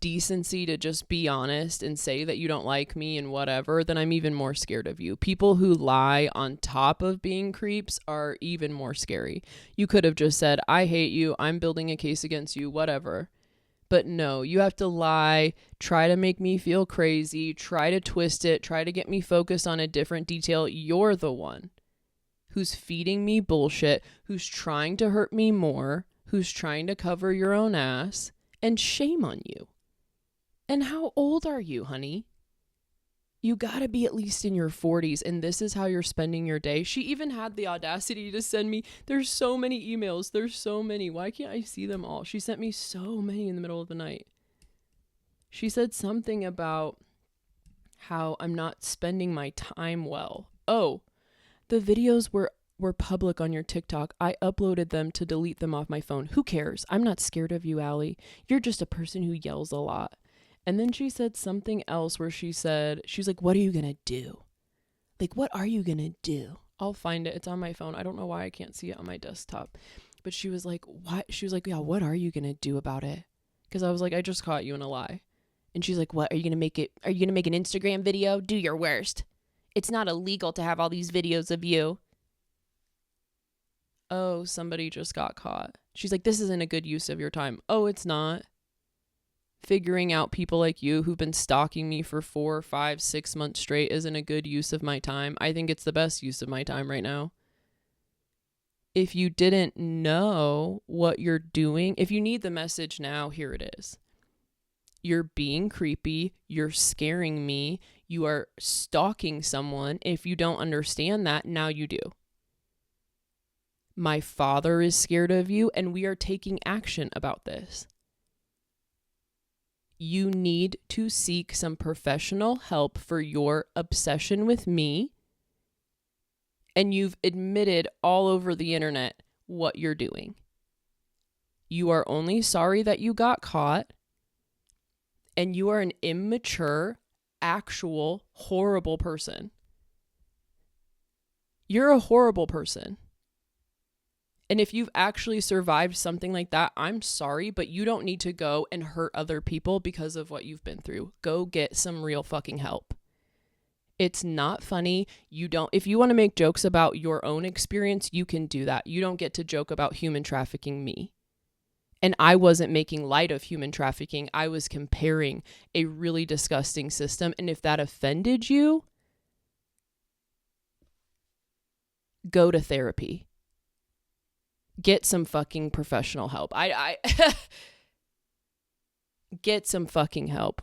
S2: decency to just be honest and say that you don't like me and whatever, then I'm even more scared of you. People who lie on top of being creeps are even more scary. You could have just said, I hate you, I'm building a case against you, whatever. But no, you have to lie, try to make me feel crazy, try to twist it, try to get me focused on a different detail. You're the one who's feeding me bullshit, who's trying to hurt me more, who's trying to cover your own ass, and shame on you. And how old are you, honey? You gotta be at least in your 40s, and this is how you're spending your day. She even had the audacity to send me, there's so many emails, there's so many. Why can't I see them all? She sent me so many in the middle of the night. She said something about how I'm not spending my time well. Oh, the videos were public on your TikTok. I uploaded them to delete them off my phone. Who cares? I'm not scared of you, Allie. You're just a person who yells a lot. And then she said something else where she's like, what are you going to do? Like, what are you going to do? I'll find it. It's on my phone. I don't know why I can't see it on my desktop. But she was like, what? She was like, yeah, what are you going to do about it? Because I was like, I just caught you in a lie. And she's like, what? Are you going to make it? Are you going to make an Instagram video? Do your worst. It's not illegal to have all these videos of you. Oh, somebody just got caught. She's like, this isn't a good use of your time. Oh, it's not. Figuring out people like you who've been stalking me for 4, 5, 6 months straight isn't a good use of my time. I think it's the best use of my time right now. If you didn't know what you're doing, if you need the message now, here it is. You're being creepy. You're scaring me. You are stalking someone. If you don't understand that, now you do. My father is scared of you, and we are taking action about this. You need to seek some professional help for your obsession with me. And you've admitted all over the internet what you're doing. You are only sorry that you got caught. And you are an immature, actual, horrible person. You're a horrible person. And if you've actually survived something like that, I'm sorry, but you don't need to go and hurt other people because of what you've been through. Go get some real fucking help. It's not funny. If you want to make jokes about your own experience, you can do that. You don't get to joke about human trafficking me. And I wasn't making light of human trafficking. I was comparing a really disgusting system. And if that offended you, go to therapy. Get some fucking professional help. I get some fucking help.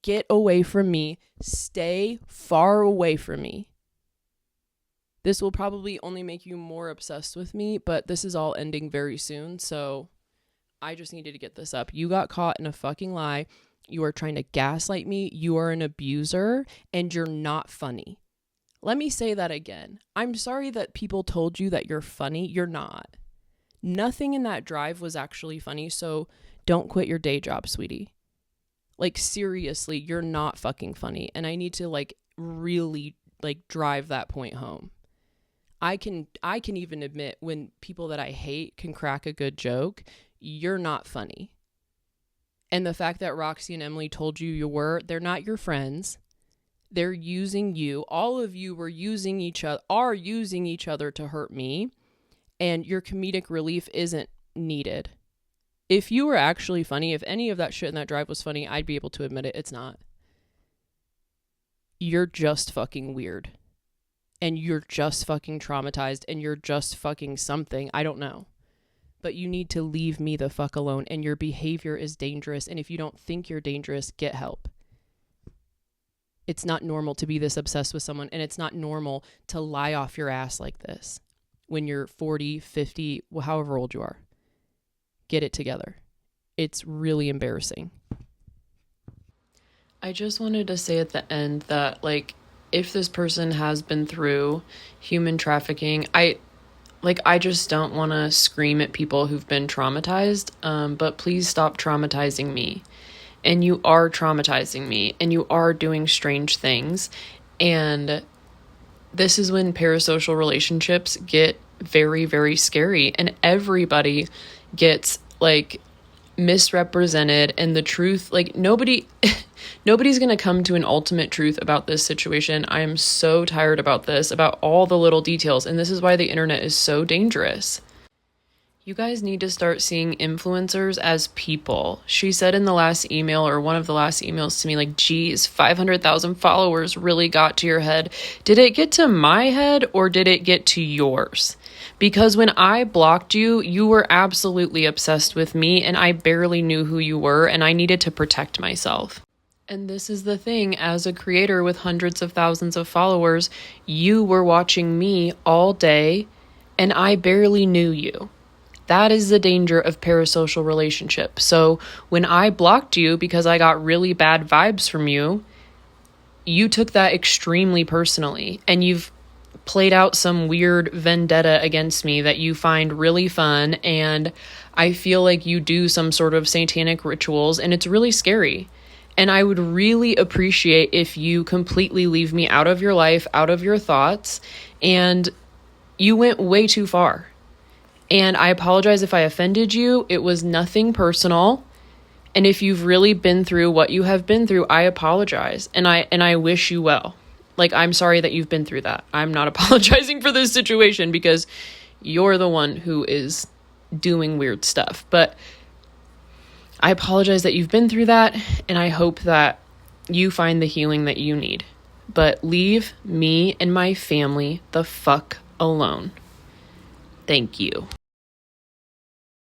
S2: Get away from me. Stay far away from me. This will probably only make you more obsessed with me, but this is all ending very soon, so I just needed to get this up. You got caught in a fucking lie. You are trying to gaslight me. You are an abuser, and you're not funny. Let me say that again. I'm sorry that people told you that you're funny. You're not. Nothing in that drive was actually funny, so don't quit your day job, sweetie. Like, seriously, you're not fucking funny, and I need to, really, drive that point home. I can even admit when people that I hate can crack a good joke, you're not funny. And the fact that Roxy and Emily told you they're not your friends. They're using you. All of you are using each other to hurt me. And your comedic relief isn't needed. If you were actually funny, if any of that shit in that drive was funny, I'd be able to admit it. It's not. you're just fucking weird. And you're just fucking traumatized, and you're just fucking something. I don't know. But you need to leave me the fuck alone, and your behavior is dangerous, and if you don't think you're dangerous, get help. It's not normal to be this obsessed with someone, and it's not normal to lie off your ass like this when you're 40, 50, however old you are. Get it together. It's really embarrassing. I just wanted to say at the end that, like, if this person has been through human trafficking, I just don't want to scream at people who've been traumatized, but please stop traumatizing me. And you are traumatizing me, and you are doing strange things. And this is when parasocial relationships get very, very scary, and everybody gets, like, misrepresented, and the truth, like, nobody's gonna come to an ultimate truth about this situation. I am so tired about this, about all the little details, and this is why the internet is so dangerous. You guys need to start seeing influencers as people. She said in the last email, or one of the last emails to me, like, geez, 500,000 followers really got to your head. Did it get to my head, or did it get to yours? Because when I blocked you, you were absolutely obsessed with me, and I barely knew who you were, and I needed to protect myself. And this is the thing, as a creator with hundreds of thousands of followers, you were watching me all day, and I barely knew you. That is the danger of parasocial relationship. So when I blocked you because I got really bad vibes from you, you took that extremely personally, and you've played out some weird vendetta against me that you find really fun, and I feel like you do some sort of satanic rituals, and it's really scary. And I would really appreciate if you completely leave me out of your life, out of your thoughts, and you went way too far. And I apologize if I offended you. It was nothing personal. And if you've really been through what you have been through, I apologize. And I wish you well. Like, I'm sorry that you've been through that. I'm not apologizing for this situation because you're the one who is doing weird stuff. But I apologize that you've been through that, and I hope that you find the healing that you need. But leave me and my family the fuck alone. Thank you.